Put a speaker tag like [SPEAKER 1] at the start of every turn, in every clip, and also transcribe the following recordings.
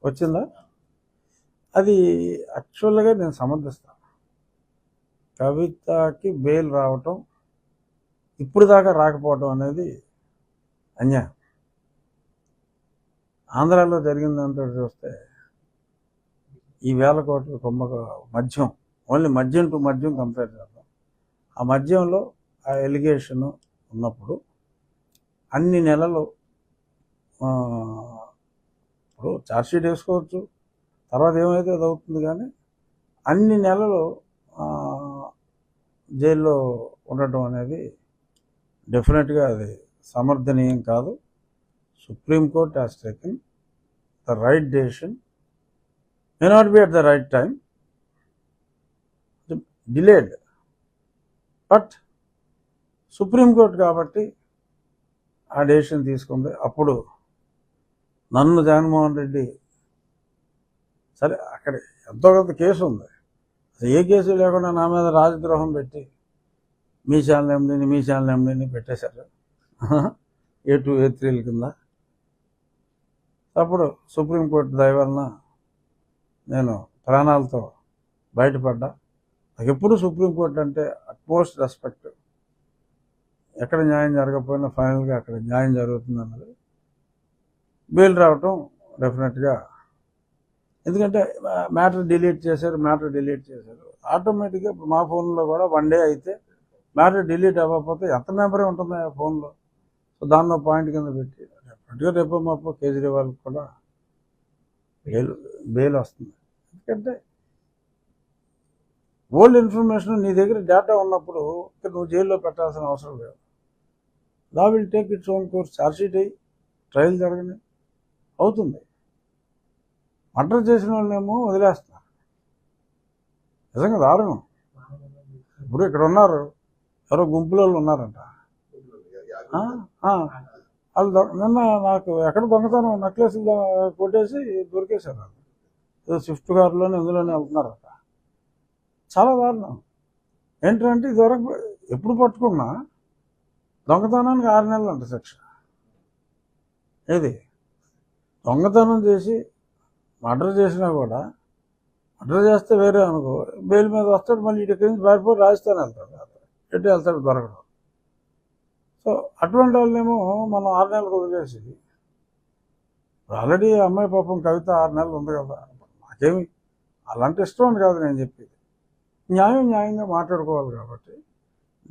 [SPEAKER 1] వచ్చిందా? అది యాక్చువల్గా నేను సమర్థిస్తాను. కవితకి బెయిల్ రావటం ఇప్పుడు దాకా రాకపోవటం అనేది అన్యాయం. ఆంధ్రాలో జరిగిందంతా చూస్తే ఈ 1000 కోట్ల మద్యం, ఓన్లీ మద్యం టు మద్యం కంపేర్ చేద్దాం. ఆ మద్యంలో ఆ ఎలిగేషన్ ఉన్నప్పుడు అన్ని నెలలు ఇప్పుడు ఛార్జ్షీట్ వేసుకోవచ్చు, తర్వాత ఏమైతే అది అవుతుంది, కానీ అన్ని నెలలు జైల్లో ఉండటం అనేది డెఫినెట్గా అది సమర్థనీయం కాదు. Supreme court has taken the right decision, may not be at the right time, delayed, but supreme court కాబట్టి ఆ డెసిషన్ తీసుకుంది. అప్పుడు నన్ను జగన్మోహన్ రెడ్డి, సరే అక్కడ ఎంతో కొంత కేసు ఉంది, ఏ కేసు లేకుండా నా మీద రాజద్రోహం పెట్టి మీ ఛానల్ ఎండీని పెట్టేశారు A2 A3 కింద. అప్పుడు సుప్రీంకోర్టు దయ వలన నేను ప్రాణాలతో బయటపడ్డా. నాకు ఎప్పుడు సుప్రీంకోర్టు అంటే అట్మోస్ట్ రెస్పెక్ట్. ఎక్కడ న్యాయం జరగకపోయినా ఫైనల్గా అక్కడ న్యాయం జరుగుతుంది అన్నది. బెయిల్ రావటం డెఫినెట్గా, ఎందుకంటే మ్యాటర్ డిలీట్ చేశారు. ఆటోమేటిక్గా ఇప్పుడు మా ఫోన్లో కూడా 1 డే అయితే మ్యాటర్ డిలీట్ అవ్వకపోతే ఎంత మెమరీ ఉంటుంది ఆ ఫోన్లో. సో దానిలో పాయింట్ కింద పెట్టి డెఫినెట్గా రేపు మాపు కేజ్రీవాల్కి కూడా బెయిల్ వస్తుంది. ఎందుకంటే ఓల్డ్ ఇన్ఫర్మేషన్ నీ దగ్గర డేటా ఉన్నప్పుడు నువ్వు జైల్లో పెట్టాల్సిన అవసరం లేదు. Law will take its own course. Chargesheet అయ్యి ట్రయల్ జరగని అవుతుంది. మర్డర్ చేసిన వాళ్ళేమో వదిలేస్తున్నారు. నిజంగా దారుణం. ఇప్పుడు ఇక్కడ ఉన్నారు, ఎవరో గుంపులో ఉన్నారంట. వాళ్ళు నిన్న నాకు ఎక్కడ దొంగతనం నెక్లెస్ కొట్టేసి దొరికేశారు. వాళ్ళు ఏదో స్విఫ్ట్ కారులోనే ఇందులోనే వెళ్తున్నారట. చాలా దారుణం. ఏంటంటే ఇదివరకు ఎప్పుడు పట్టుకున్నా దొంగతనానికి 6 నెలలు అంట శిక్ష. ఏది దొంగతనం చేసి మర్డర్ చేసినా కూడా, మర్డర్ చేస్తే వేరే అనుకో, బెయిల్ మీద వస్తాడు, మళ్ళీ ఇక్కడి నుంచి పారిపోయి రాజస్థాన్ వెళ్తాడు, ఎటు వెళ్తాడు దొరకడం. సో అటువంటి వాళ్ళేమో మనం 6 నెలలకు వదిలేసి, ఆల్రెడీ అమ్మాయి పాపం కవిత 6 నెలలు ఉంది కదా, నాకేమి అలాంటి ఇష్టం అని కాదు నేను చెప్పేది. న్యాయంగా మాట్లాడుకోవాలి కాబట్టి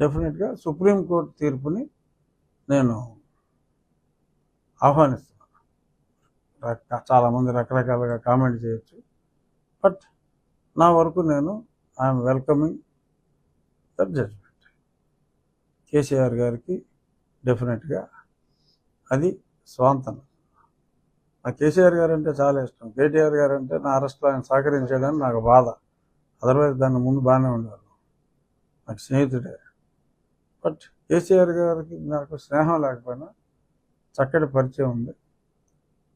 [SPEAKER 1] డెఫినెట్గా సుప్రీంకోర్టు తీర్పుని నేను ఆహ్వానిస్తున్నాను. చాలామంది రకరకాలుగా కామెంట్ చేయొచ్చు, బట్ నా వరకు నేను I'm welcoming that judgment. KCR గారికి డెఫినెట్గా అది స్వాంతనం. నాకు కేసీఆర్ గారు అంటే చాలా ఇష్టం. కేటీఆర్ గారు అంటే నా అరెస్ట్లో ఆయన సహకరించడానికి నాకు బాధ. అదర్వైజ్ దాని ముందు బాగానే ఉండేవాళ్ళు, నాకు స్నేహితుడే. బట్ కేసీఆర్ గారికి నాకు స్నేహం లేకపోయినా చక్కటి పరిచయం ఉంది.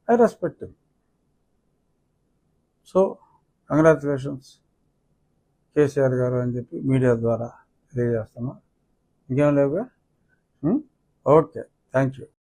[SPEAKER 1] I respect him. So congratulations KCR garu అని చెప్పి మీడియా ద్వారా తెలియజేస్తున్నా. ఇంకేం లేవుగా? Okay, thank you.